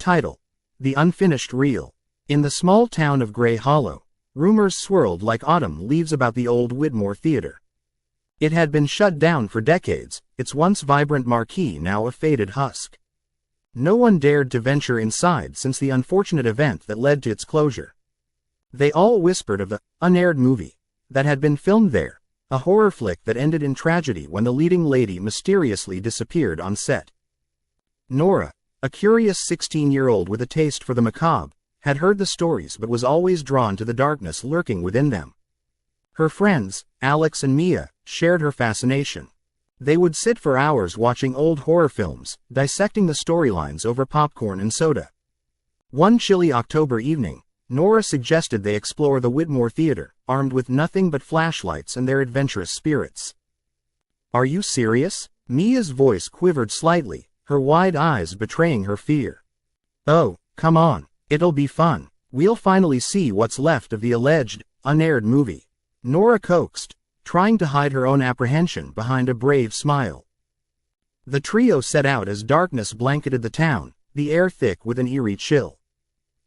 Title: The Unfinished Reel. In the small town of Gray Hollow, rumors swirled like autumn leaves about the old Whitmore Theater. It had been shut down for decades, its once vibrant marquee now a faded husk. No one dared to venture inside since the unfortunate event that led to its closure. They all whispered of the unaired movie that had been filmed there, a horror flick that ended in tragedy when the leading lady mysteriously disappeared on set. Nora, a curious 16-year-old with a taste for the macabre, had heard the stories but was always drawn to the darkness lurking within them. Her friends, Alex and Mia, shared her fascination. They would sit for hours watching old horror films, dissecting the storylines over popcorn and soda. One chilly October evening, Nora suggested they explore the Whitmore Theater, armed with nothing but flashlights and their adventurous spirits. "Are you serious?" Mia's voice quivered slightly, her wide eyes betraying her fear. "Oh, come on, it'll be fun. We'll finally see what's left of the alleged, unaired movie," Nora coaxed, trying to hide her own apprehension behind a brave smile. The trio set out as darkness blanketed the town, the air thick with an eerie chill.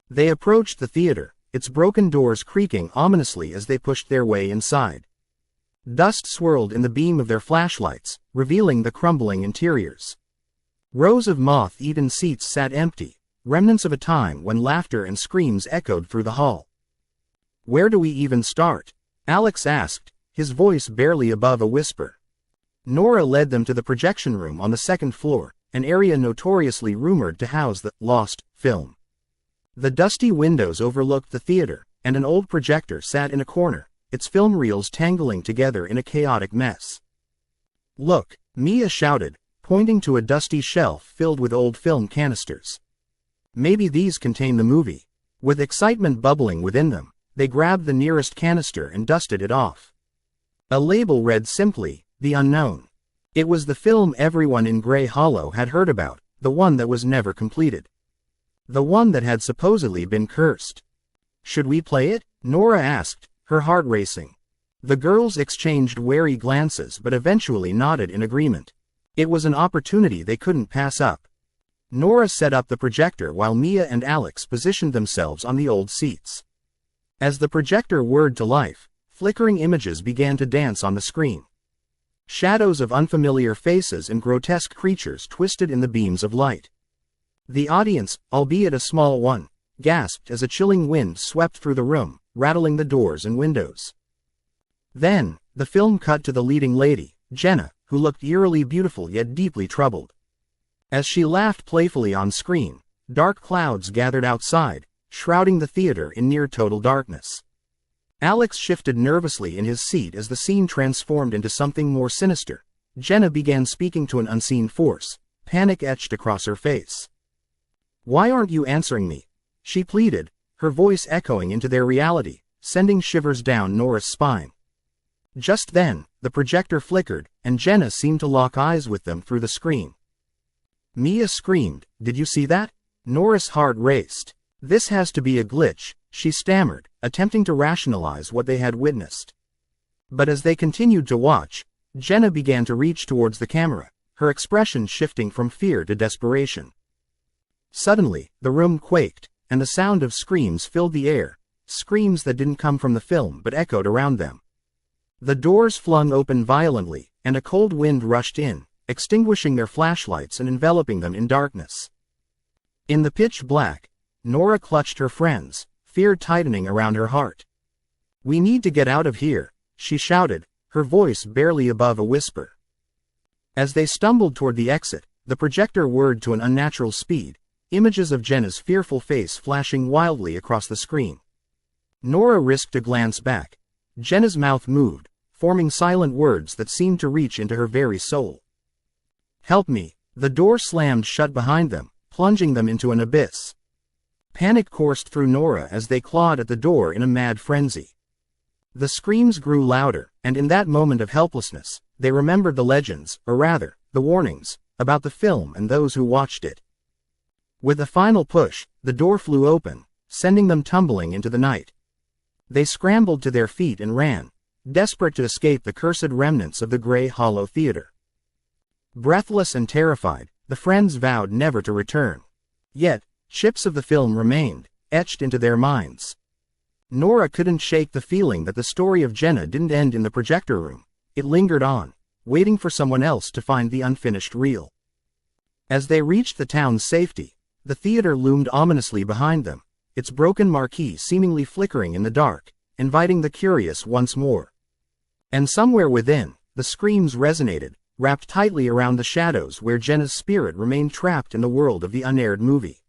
They approached the theater, its broken doors creaking ominously as they pushed their way inside. Dust swirled in the beam of their flashlights, revealing the crumbling interiors. Rows of moth-eaten seats sat empty, remnants of a time when laughter and screams echoed through the hall. "Where do we even start?" Alex asked, his voice barely above a whisper. Nora led them to the projection room on the second floor, an area notoriously rumored to house the lost film. The dusty windows overlooked the theater, and an old projector sat in a corner, its film reels tangling together in a chaotic mess. "Look," Mia shouted, pointing to a dusty shelf filled with old film canisters. "Maybe these contain the movie." With excitement bubbling within them, they grabbed the nearest canister and dusted it off. A label read simply, "The Unknown." It was the film everyone in Gray Hollow had heard about, the one that was never completed. The one that had supposedly been cursed. "Should we play it?" Nora asked, her heart racing. The girls exchanged wary glances but eventually nodded in agreement. It was an opportunity they couldn't pass up. Nora set up the projector while Mia and Alex positioned themselves on the old seats. As the projector whirred to life, flickering images began to dance on the screen. Shadows of unfamiliar faces and grotesque creatures twisted in the beams of light. The audience, albeit a small one, gasped as a chilling wind swept through the room, rattling the doors and windows. Then, the film cut to the leading lady, Jenna, who looked eerily beautiful yet deeply troubled. As she laughed playfully on screen, dark clouds gathered outside, shrouding the theater in near-total darkness. Alex shifted nervously in his seat as the scene transformed into something more sinister. Jenna began speaking to an unseen force, panic etched across her face. "Why aren't you answering me?" she pleaded, her voice echoing into their reality, sending shivers down Nora's spine. Just then, the projector flickered, and Jenna seemed to lock eyes with them through the screen. Mia screamed, "Did you see that?" Nora's heart raced. "This has to be a glitch," she stammered, attempting to rationalize what they had witnessed. But as they continued to watch, Jenna began to reach towards the camera, her expression shifting from fear to desperation. Suddenly, the room quaked, and the sound of screams filled the air, screams that didn't come from the film but echoed around them. The doors flung open violently, and a cold wind rushed in, extinguishing their flashlights and enveloping them in darkness. In the pitch black, Nora clutched her friends, fear tightening around her heart. "We need to get out of here," she shouted, her voice barely above a whisper. As they stumbled toward the exit, the projector whirred to an unnatural speed, images of Jenna's fearful face flashing wildly across the screen. Nora risked a glance back. Jenna's mouth moved, forming silent words that seemed to reach into her very soul. "Help me." The door slammed shut behind them, plunging them into an abyss. Panic coursed through Nora as they clawed at the door in a mad frenzy. The screams grew louder, and in that moment of helplessness, they remembered the legends, or rather, the warnings, about the film and those who watched it. With a final push, the door flew open, sending them tumbling into the night. They scrambled to their feet and ran, desperate to escape the cursed remnants of the Gray Hollow Theater. Breathless and terrified, the friends vowed never to return. Yet, Chips of the film remained, etched into their minds. Nora couldn't shake the feeling that the story of Jenna didn't end in the projector room. It lingered on, waiting for someone else to find the unfinished reel. As they reached the town's safety, the theater loomed ominously behind them, its broken marquee seemingly flickering in the dark, inviting the curious once more. And somewhere within, the screams resonated, wrapped tightly around the shadows where Jenna's spirit remained trapped in the world of the unaired movie.